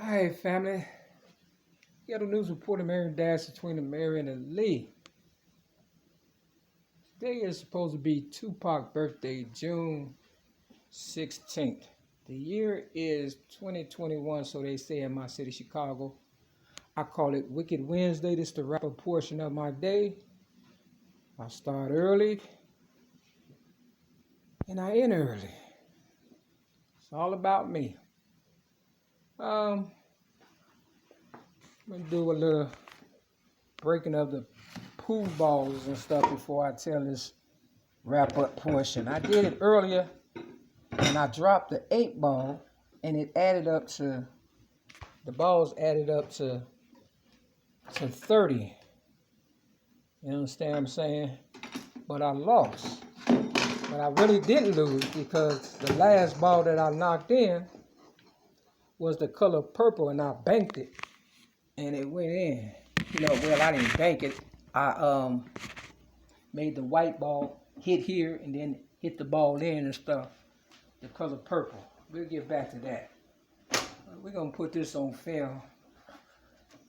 Alright, family. Ghetto News reporter Mariah dash between the Mary and the Lee. Today is supposed to be Tupac's birthday, June 16th. The year is 2021, so they say in my city, Chicago. I call it Wicked Wednesday. This is the rapper portion of my day. I start early and I end early. It's all about me. I'm gonna do a little breaking of the pool balls and stuff before I tell this wrap up portion. I did it earlier and I dropped the 8 ball and it added up to, the balls added up to 30. You understand what I'm saying? But I lost. But I really didn't lose because the last ball that I knocked in was the color purple and I banked it. And it went in. You know, well, I didn't bank it. I made the white ball hit here and then hit the ball in and stuff. The color purple. We'll get back to that. We're going to put this on film.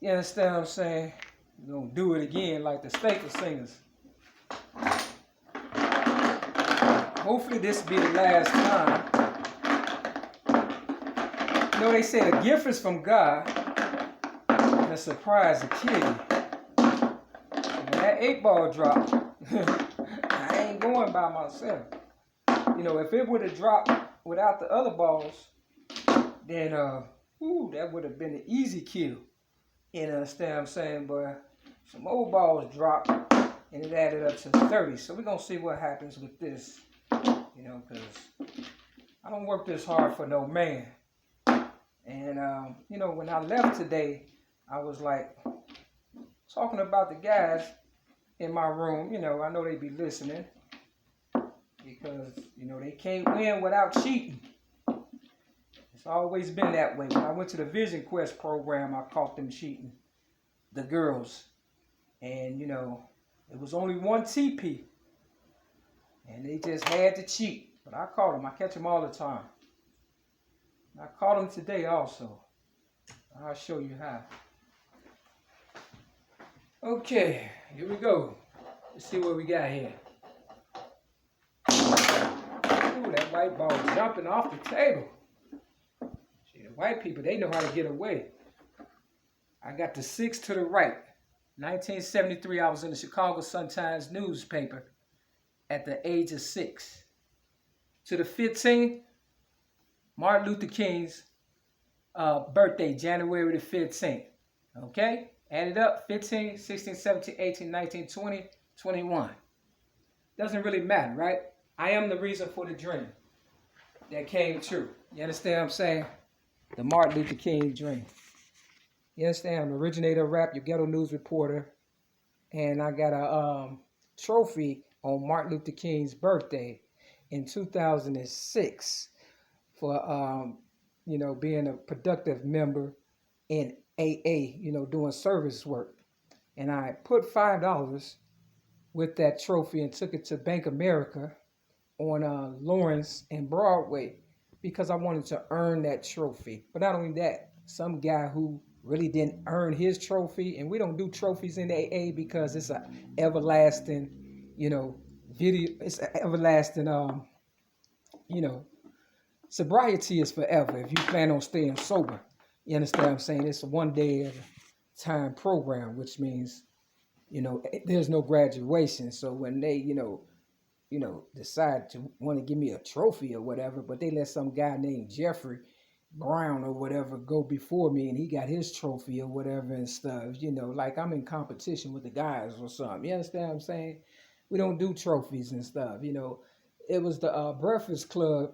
You understand what I'm saying? We're going to do it again like the Staple Singers. Hopefully this will be the last time. You know, they say the gift is from God. And a surprise a kid. When that 8 ball dropped, I ain't going by myself. You know, if it would have dropped without the other balls, then that would have been an easy kill. You understand what I'm saying? But some old balls dropped and it added up to 30. So we're gonna see what happens with this. You know, because I don't work this hard for no man. And you know, when I left today, I was like talking about the guys in my room. You know, I know they be listening because, you know, they can't win without cheating. It's always been that way. When I went to the Vision Quest program, I caught them cheating, the girls. And, you know, it was only one TP. And they just had to cheat. But I caught them. I catch them all the time. I caught them today also. I'll show you how. Okay, here we go. Let's see what we got here. Ooh, that white ball jumping off the table. See, the white people, they know how to get away. I got the 6 to the right. 1973, I was in the Chicago Sun-Times newspaper at the age of 6. To the 15, Martin Luther King's birthday, January the 15th. Okay? Add it up, 15, 16, 17, 18, 19, 20, 21. Doesn't really matter, right? I am the reason for the dream that came true. You understand what I'm saying? The Martin Luther King dream. You understand? I'm the originator of rap, your ghetto news reporter. And I got a trophy on Martin Luther King's birthday in 2006 for, you know, being a productive member in AA, you know, doing service work. And I put $5 with that trophy and took it to Bank America on Lawrence and Broadway because I wanted to earn that trophy. But not only that, some guy who really didn't earn his trophy, and we don't do trophies in AA because it's an everlasting, you know, it's an everlasting, you know, sobriety is forever if you plan on staying sober. You understand what I'm saying? It's a 1 day at a time program, which means, you know, there's no graduation. So when they, you know, decide to want to give me a trophy or whatever, but they let some guy named Jeffrey Brown or whatever go before me and he got his trophy or whatever and stuff, you know, like I'm in competition with the guys or something. You understand what I'm saying? We don't do trophies and stuff, you know. It was the Breakfast Club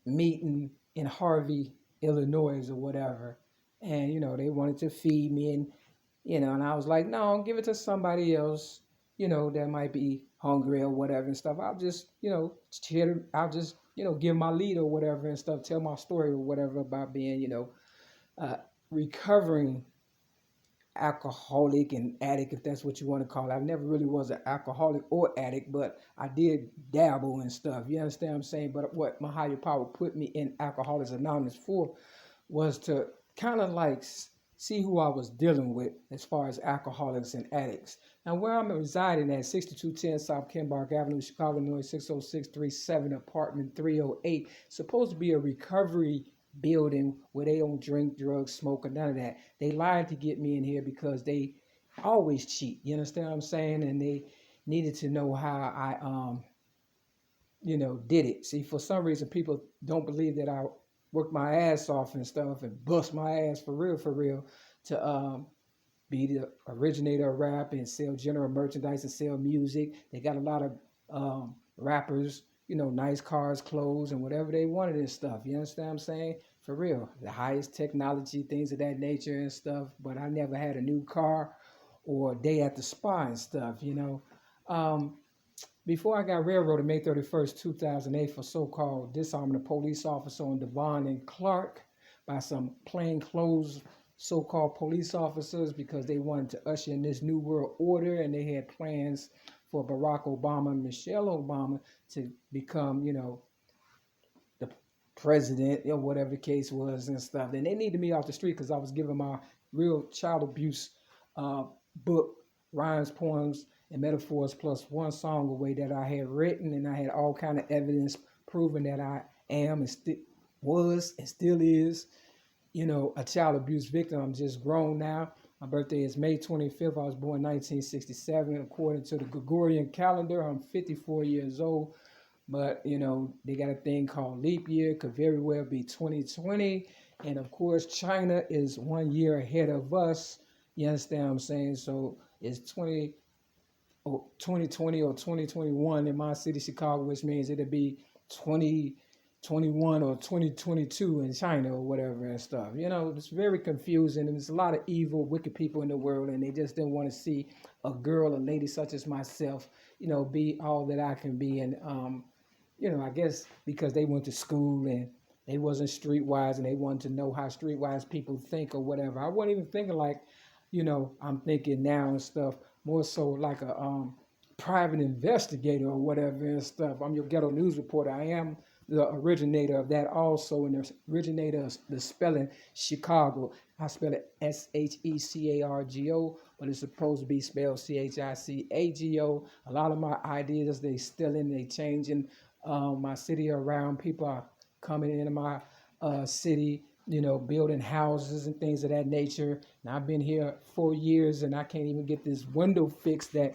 meeting in Harvey, Illinois or whatever. And, you know, they wanted to feed me and, you know, and I was like, no, give it to somebody else, you know, that might be hungry or whatever and stuff. I'll just, you know, you know, give my lead or whatever and stuff, tell my story or whatever about being, you know, recovering alcoholic and addict, if that's what you want to call it. I never really was an alcoholic or addict, but I did dabble and stuff. You understand what I'm saying? But what my higher power put me in Alcoholics Anonymous for was to kind of like see who I was dealing with as far as alcoholics and addicts. Now, where I'm residing at, 6210 South Kenbark Avenue, Chicago, Illinois, 60637, apartment 308, supposed to be a recovery building where they don't drink, drugs, smoke, or none of that. They lied to get me in here because they always cheat. You understand what I'm saying? And they needed to know how I, did it. See, for some reason, people don't believe that I worked my ass off and stuff and bust my ass for real, to be the originator of rap and sell general merchandise and sell music. They got a lot of rappers, nice cars, clothes, and whatever they wanted and stuff. You understand what I'm saying? For real. The highest technology, things of that nature and stuff. But I never had a new car or a day at the spa and stuff, Before I got railroaded May 31st, 2008 for so-called disarming a police officer on Devon and Clark by some plainclothes so-called police officers because they wanted to usher in this new world order, and they had plans for Barack Obama and Michelle Obama to become, the president or whatever the case was and stuff. And they needed me off the street because I was giving my real child abuse book, rhymes, poems, and metaphors plus one song away that I had written, and I had all kind of evidence proving that I am and was and still is, a child abuse victim. I'm just grown now. My birthday is May 25th. I was born 1967. According to the Gregorian calendar, I'm 54 years old. But, they got a thing called leap year. Could very well be 2020. And, of course, China is 1 year ahead of us. You understand what I'm saying? So it's 2020 or 2021 in my city, Chicago, which means it'll be 2021 or 2022 in China or whatever and stuff. It's very confusing, and there's a lot of evil, wicked people in the world, and they just didn't want to see a girl, a lady such as myself, be all that I can be. And, I guess because they went to school and they wasn't streetwise and they wanted to know how streetwise people think or whatever. I wasn't even thinking like, I'm thinking now and stuff, more so like a private investigator or whatever and stuff. I'm your ghetto news reporter. I am the originator of that also, and the originator of the spelling Chicago. I spell it Shecargo, but it's supposed to be spelled Chicago. A lot of my ideas, they still in, they changing. My city around, people are coming into my city, building houses and things of that nature. And I've been here 4 years and I can't even get this window fixed that,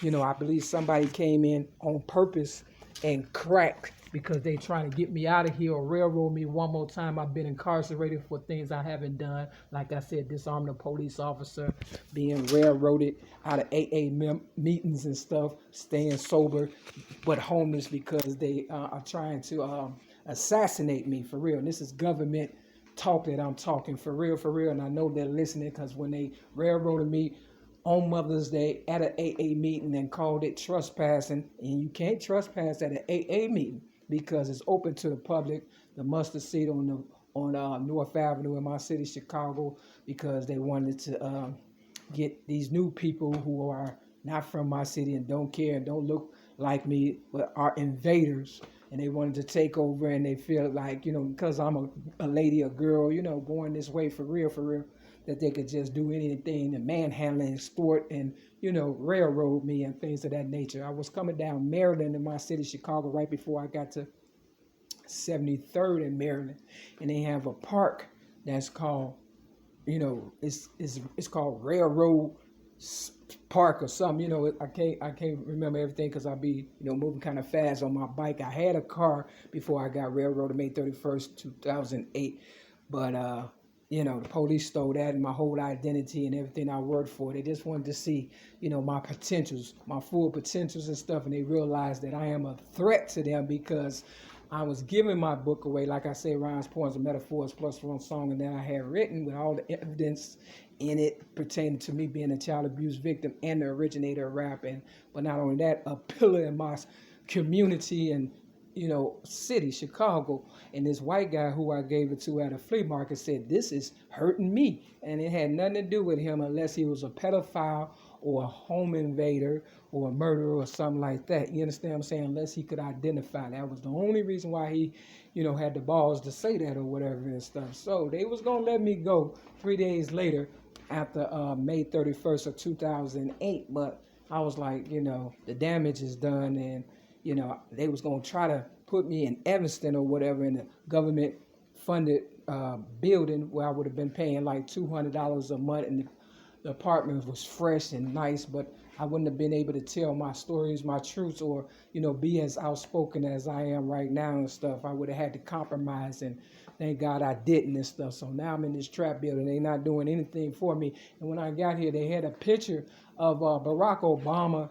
I believe somebody came in on purpose and cracked because they trying to get me out of here or railroad me one more time. I've been incarcerated for things I haven't done. Like I said, disarming a police officer, being railroaded out of AA meetings and stuff, staying sober, but homeless because they are trying to assassinate me for real. And this is government talk that I'm talking for real, and I know they're listening because when they railroaded me on Mother's Day at an AA meeting and called it trespassing, and you can't trespass at an AA meeting because it's open to the public. The mustard seed on North Avenue in my city, Chicago, because they wanted to get these new people who are not from my city and don't care and don't look like me, but are invaders. And they wanted to take over, and they feel like, because I'm a lady, a girl, born this way for real, that they could just do anything and manhandle and extort and, railroad me and things of that nature. I was coming down Maryland in my city, Chicago, right before I got to 73rd in Maryland. And they have a park that's called, it's called Railroad Park or something. I can't remember everything because I be moving kind of fast on my bike. I had a car before I got railroaded May 31st 2008, but the police stole that and my whole identity and everything I worked for. They just wanted to see my potentials, my full potentials and stuff, and they realized that I am a threat to them because I was giving my book away, like I say, rhymes, poems, and metaphors plus one song, and then I had written with all the evidence in it pertaining to me being a child abuse victim and the originator of rap. But not only that, a pillar in my community and city, Chicago. And this white guy who I gave it to at a flea market said, "This is hurting me," and it had nothing to do with him unless he was a pedophile or a home invader or a murderer or something like that. You understand what I'm saying? Unless he could identify. That was the only reason why he, had the balls to say that or whatever and stuff. So they was going to let me go 3 days later after May 31st of 2008. But I was like, the damage is done, and, they was going to try to put me in Evanston or whatever in the government funded building where I would have been paying like $200 a month, and the apartment was fresh and nice, but I wouldn't have been able to tell my stories, my truths, or be as outspoken as I am right now and stuff. I would have had to compromise, and thank God I didn't and stuff. So now I'm in this trap building. They're not doing anything for me. And when I got here, they had a picture of Barack Obama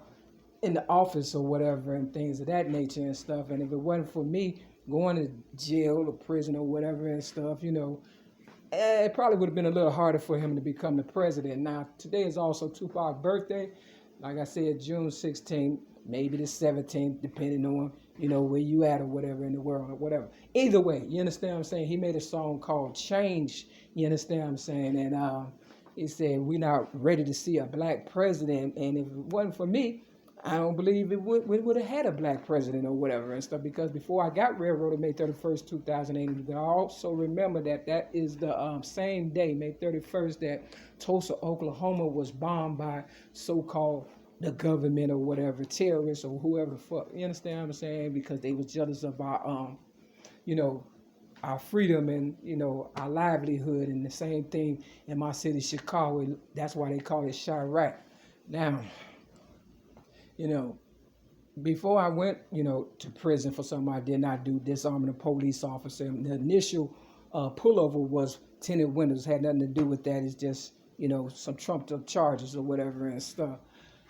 in the office or whatever and things of that nature and stuff. And if it wasn't for me going to jail or prison or whatever and stuff, it probably would have been a little harder for him to become the president. Now, today is also Tupac's birthday. Like I said, June 16th, maybe the 17th, depending on, where you at or whatever in the world or whatever. Either way, you understand what I'm saying? He made a song called Change, you understand what I'm saying? And he said, we're not ready to see a black president. And if it wasn't for me, I don't believe we would have had a black president or whatever and stuff, because before I got railroaded May 31st, 2008, I also remember that is the same day, May 31st, that Tulsa, Oklahoma was bombed by so-called the government or whatever, terrorists or whoever the fuck, you understand what I'm saying? Because they was jealous of our, our freedom and, our livelihood. And the same thing in my city, Chicago. That's why they call it Chirac. Now, before I went, to prison for something I did not do, disarming a police officer, the initial pullover was tinted windows. Had nothing to do with that. It's just, some trumped up charges or whatever and stuff.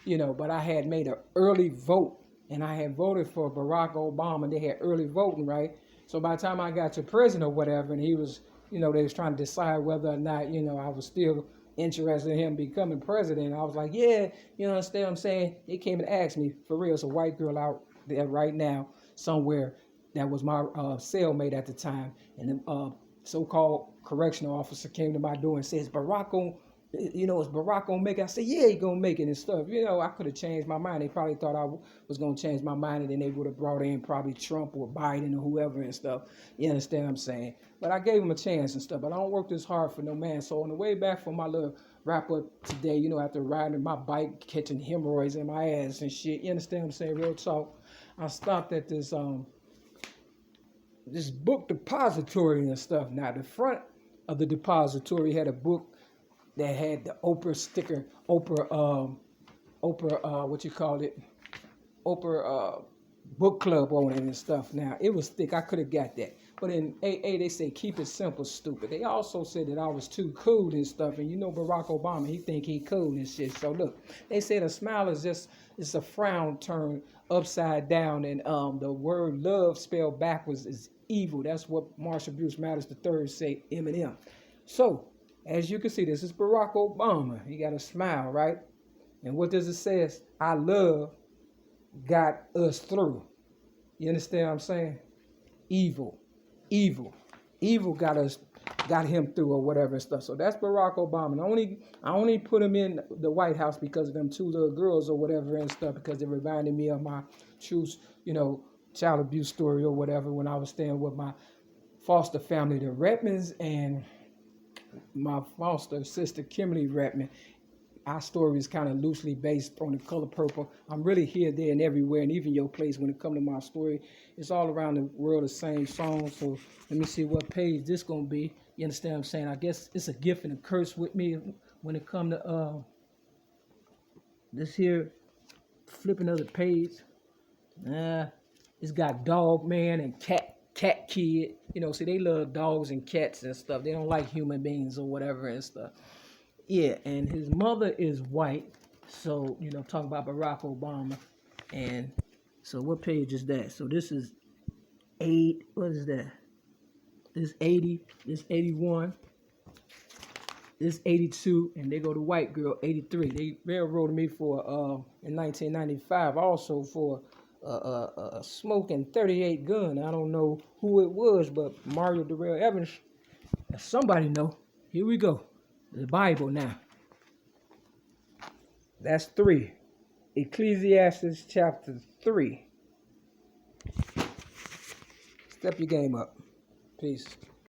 But I had made an early vote, and I had voted for Barack Obama. They had early voting, right? So by the time I got to prison or whatever, and he was, they was trying to decide whether or not, I was still interested in him becoming president. I was like, yeah, you understand what I'm saying? They came and asked me, for real. It's a white girl out there right now somewhere that was my cellmate at the time. And the so-called correctional officer came to my door and says, Barack is Barack gonna make it? I said, yeah, he gonna make it and stuff. I could have changed my mind. They probably thought I was gonna change my mind, and then they would have brought in probably Trump or Biden or whoever and stuff. You understand what I'm saying? But I gave him a chance and stuff. But I don't work this hard for no man. So on the way back from my little wrap up today, after riding my bike, catching hemorrhoids in my ass and shit, you understand what I'm saying? Real talk. I stopped at this book depository and stuff. Now the front of the depository had a book that had the Oprah sticker, Oprah, book club on it and stuff. Now, it was thick. I could have got that. But in AA, they say, keep it simple, stupid. They also said that I was too cool and stuff. And Barack Obama, he think he cool and shit. So look, they said a smile is it's a frown turned upside down. And the word love spelled backwards is evil. That's what Marshall Bruce Mathers III say, Eminem. So, as you can see, this is Barack Obama. He got a smile, right? And what does it say? I love got us through. You understand what I'm saying? Evil got him through or whatever and stuff. So that's Barack Obama. And I only put him in the White House because of them two little girls or whatever and stuff, because they reminded me of my true, child abuse story or whatever when I was staying with my foster family, the Redmonds, and my foster sister, Kimberly Redmond. Our story is kind of loosely based on The Color Purple. I'm really here, there, and everywhere, and even your place when it comes to my story. It's all around the world, the same song. So let me see what page this going to be. You understand what I'm saying? I guess it's a gift and a curse with me when it comes to this here flipping of the page. It's got Dog Man and Cat Kid. See, they love dogs and cats and stuff. They don't like human beings or whatever and stuff. Yeah, and his mother is white. So, talking about Barack Obama. And so what page is that? So this is 8. What is that? This 80. This 81. This 82. And they go to white girl, 83. They railroaded me for, in 1995, also for a smoking 38 gun. I don't know who it was, but Mario Darrell Evans. Somebody know. Here we go. The Bible now. That's 3. Ecclesiastes chapter 3. Step your game up. Peace.